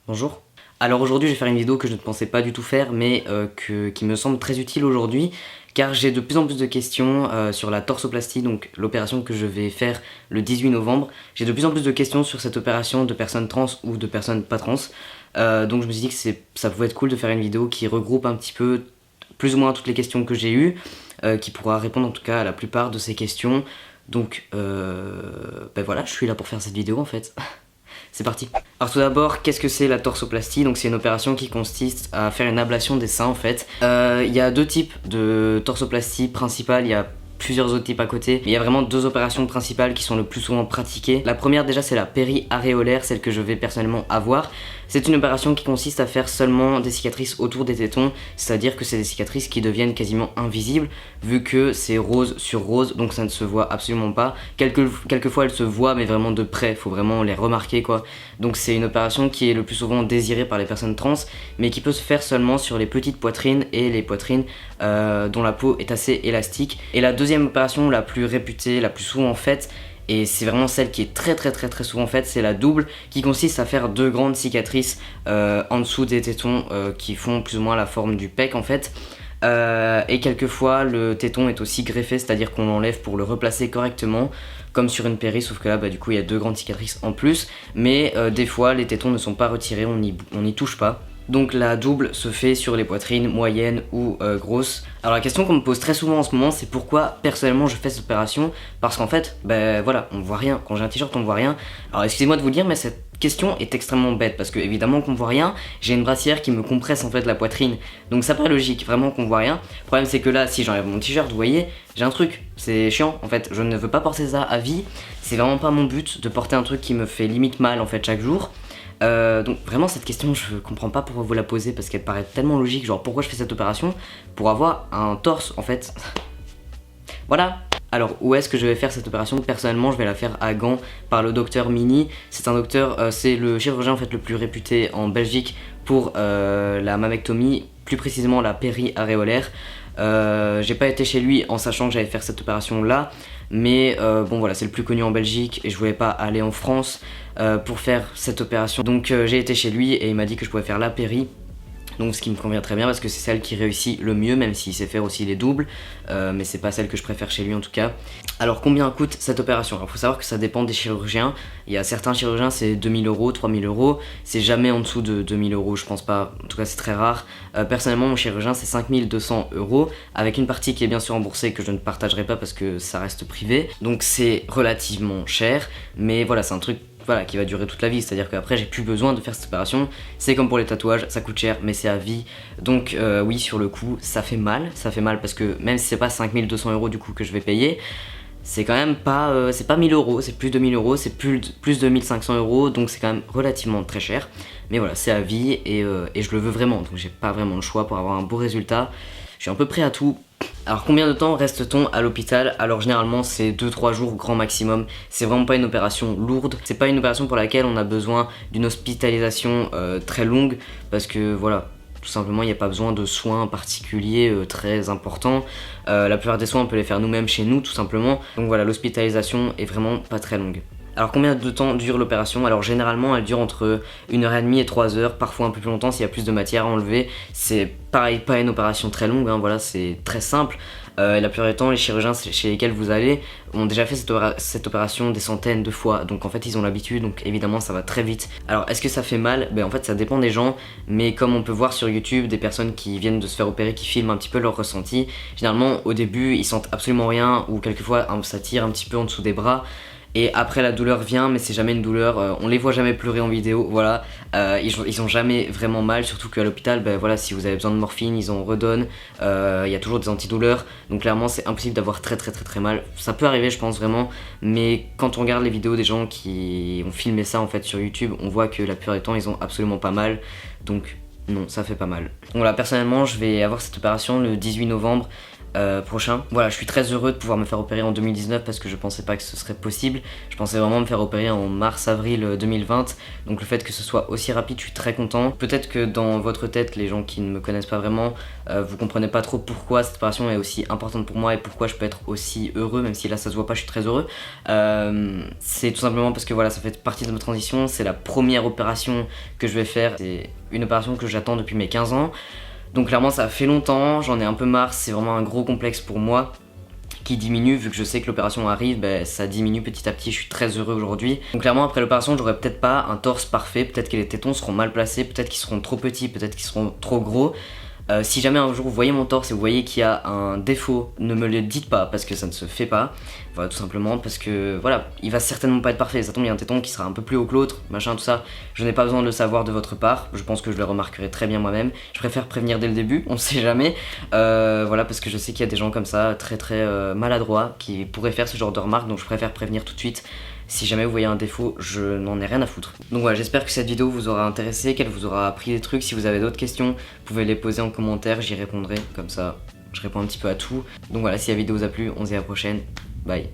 Bonjour. Alors aujourd'hui je vais faire une vidéo que je ne pensais pas du tout faire mais qui me semble très utile aujourd'hui car j'ai de plus en plus de questions sur la torsoplastie, donc l'opération que je vais faire le 18 novembre. J'ai de plus en plus de questions sur cette opération de personnes trans ou de personnes pas trans. Donc je me suis dit que ça pouvait être cool de faire une vidéo qui regroupe un petit peu plus ou moins toutes les questions que j'ai eues, qui pourra répondre en tout cas à la plupart de ces questions. Donc ben voilà, je suis là pour faire cette vidéo en fait. C'est parti. Alors tout d'abord, qu'est-ce que c'est la torsoplastie? Donc c'est une opération qui consiste à faire une ablation des seins en fait. Il y a deux types de torsoplastie principale, il y a plusieurs autres types à côté. Mais il y a vraiment deux opérations principales qui sont le plus souvent pratiquées. La première déjà c'est la péri-aréolaire, celle que je vais personnellement avoir. C'est une opération qui consiste à faire seulement des cicatrices autour des tétons, c'est-à-dire que c'est des cicatrices qui deviennent quasiment invisibles vu que c'est rose sur rose, donc ça ne se voit absolument pas. Quelquefois elles se voient mais vraiment de près, faut vraiment les remarquer quoi. Donc c'est une opération qui est le plus souvent désirée par les personnes trans, mais qui peut se faire seulement sur les petites poitrines et les poitrines dont la peau est assez élastique. Et la deuxième opération la plus réputée, la plus souvent faite, et c'est vraiment celle qui est très souvent faite, c'est la double, qui consiste à faire deux grandes cicatrices en dessous des tétons qui font plus ou moins la forme du pec en fait. Et quelquefois le téton est aussi greffé, c'est-à-dire qu'on l'enlève pour le replacer correctement comme sur une péri, sauf que là du coup il y a deux grandes cicatrices en plus, mais des fois les tétons ne sont pas retirés, on n'y touche pas. Donc la double se fait sur les poitrines moyennes ou grosses. Alors la question qu'on me pose très souvent en ce moment, c'est pourquoi personnellement je fais cette opération. Parce qu'en fait, voilà, on voit rien. Quand j'ai un t-shirt, on voit rien. Alors excusez-moi de vous le dire, mais cette question est extrêmement bête. Parce que évidemment qu'on voit rien, j'ai une brassière qui me compresse en fait la poitrine. Donc ça paraît logique, vraiment qu'on voit rien. Le problème c'est que là, si j'enlève mon t-shirt, vous voyez, j'ai un truc. C'est chiant en fait, je ne veux pas porter ça à vie. C'est vraiment pas mon but de porter un truc qui me fait limite mal en fait chaque jour. Donc vraiment cette question je comprends pas pourquoi vous la posez parce qu'elle paraît tellement logique, genre pourquoi je fais cette opération? Pour avoir un torse en fait. Voilà. Alors où est-ce que je vais faire cette opération? Personnellement je vais la faire à Gand par le docteur Mini. C'est un docteur, c'est le chirurgien en fait le plus réputé en Belgique pour la mammectomie, plus précisément la péri-aréolaire. J'ai pas été chez lui en sachant que j'allais faire cette opération là, mais bon voilà, c'est le plus connu en Belgique et je voulais pas aller en France pour faire cette opération. Donc j'ai été chez lui et il m'a dit que je pouvais faire la péri. Donc ce qui me convient très bien parce que c'est celle qui réussit le mieux, même s'il sait faire aussi les doubles, mais c'est pas celle que je préfère chez lui en tout cas. Alors combien coûte cette opération? Alors faut savoir que ça dépend des chirurgiens. Il y a certains chirurgiens c'est 2000 euros, 3000 euros, c'est jamais en dessous de 2000 euros, je pense pas, en tout cas c'est très rare. Personnellement mon chirurgien c'est 5200 euros, avec une partie qui est bien sûr remboursée que je ne partagerai pas parce que ça reste privé. Donc c'est relativement cher, mais voilà c'est un truc qui va durer toute la vie, c'est-à-dire qu'après j'ai plus besoin de faire cette opération. C'est comme pour les tatouages, ça coûte cher mais c'est à vie. Donc oui, sur le coup ça fait mal parce que même si c'est pas 5200 euros du coup que je vais payer, c'est quand même pas, c'est pas 1000 euros, c'est plus de 1000 euros, c'est plus de 1500 euros, donc c'est quand même relativement très cher. Mais voilà, c'est à vie et je le veux vraiment, donc j'ai pas vraiment le choix pour avoir un beau résultat. Je suis un peu prêt à tout. Alors combien de temps reste-t-on à l'hôpital? Alors généralement c'est 2-3 jours grand maximum. C'est vraiment pas une opération lourde. C'est pas une opération pour laquelle on a besoin d'une hospitalisation très longue. Parce que voilà, tout simplement il n'y a pas besoin de soins particuliers très importants. La plupart des soins on peut les faire nous-mêmes chez nous tout simplement. Donc voilà, l'hospitalisation est vraiment pas très longue. Alors combien de temps dure l'opération? Alors généralement elle dure entre 1h30 et 3h, parfois un peu plus longtemps s'il y a plus de matière à enlever. C'est pareil, pas une opération très longue, hein, voilà, c'est très simple. La plupart du temps les chirurgiens chez lesquels vous allez ont déjà fait cette opération des centaines de fois, donc en fait ils ont l'habitude, donc évidemment ça va très vite. Alors est-ce que ça fait mal? En fait ça dépend des gens, mais comme on peut voir sur YouTube des personnes qui viennent de se faire opérer qui filment un petit peu leur ressenti, généralement au début ils sentent absolument rien, ou quelquefois ça tire un petit peu en dessous des bras. Et après la douleur vient, mais c'est jamais une douleur, on les voit jamais pleurer en vidéo, voilà. Ils ont jamais vraiment mal, surtout qu'à l'hôpital, voilà, si vous avez besoin de morphine, ils en redonnent. Il y a toujours des antidouleurs, donc clairement c'est impossible d'avoir très mal. Ça peut arriver je pense vraiment, mais quand on regarde les vidéos des gens qui ont filmé ça en fait sur YouTube, on voit que la plupart du temps ils ont absolument pas mal. Donc Non, ça fait pas mal. Donc voilà, personnellement, je vais avoir cette opération le 18 novembre prochain. Voilà, je suis très heureux de pouvoir me faire opérer en 2019 parce que je pensais pas que ce serait possible. Je pensais vraiment me faire opérer en mars-avril 2020. Donc le fait que ce soit aussi rapide, je suis très content. Peut-être que dans votre tête, les gens qui ne me connaissent pas vraiment, vous comprenez pas trop pourquoi cette opération est aussi importante pour moi et pourquoi je peux être aussi heureux, même si là ça se voit pas, je suis très heureux. C'est tout simplement parce que voilà, ça fait partie de ma transition. C'est la première opération que je vais faire. C'est une opération que j'attends depuis mes 15 ans. Donc clairement ça fait longtemps, j'en ai un peu marre, c'est vraiment un gros complexe pour moi qui diminue, vu que je sais que l'opération arrive, ça diminue petit à petit, je suis très heureux aujourd'hui. Donc clairement après l'opération j'aurai peut-être pas un torse parfait, peut-être que les tétons seront mal placés, peut-être qu'ils seront trop petits, peut-être qu'ils seront trop gros. Si jamais un jour vous voyez mon torse et vous voyez qu'il y a un défaut, ne me le dites pas parce que ça ne se fait pas. Voilà, tout simplement parce que voilà, il va certainement pas être parfait. Ça tombe, il y a un téton qui sera un peu plus haut que l'autre, machin, tout ça. Je n'ai pas besoin de le savoir de votre part. Je pense que je le remarquerai très bien moi-même. Je préfère prévenir dès le début, on sait jamais. Voilà, parce que je sais qu'il y a des gens comme ça, très maladroits, qui pourraient faire ce genre de remarques, donc je préfère prévenir tout de suite. Si jamais vous voyez un défaut, je n'en ai rien à foutre. Donc voilà, j'espère que cette vidéo vous aura intéressé, qu'elle vous aura appris des trucs. Si vous avez d'autres questions, vous pouvez les poser en commentaire, j'y répondrai. Comme ça, je réponds un petit peu à tout. Donc voilà, si la vidéo vous a plu, on se dit à la prochaine. Bye.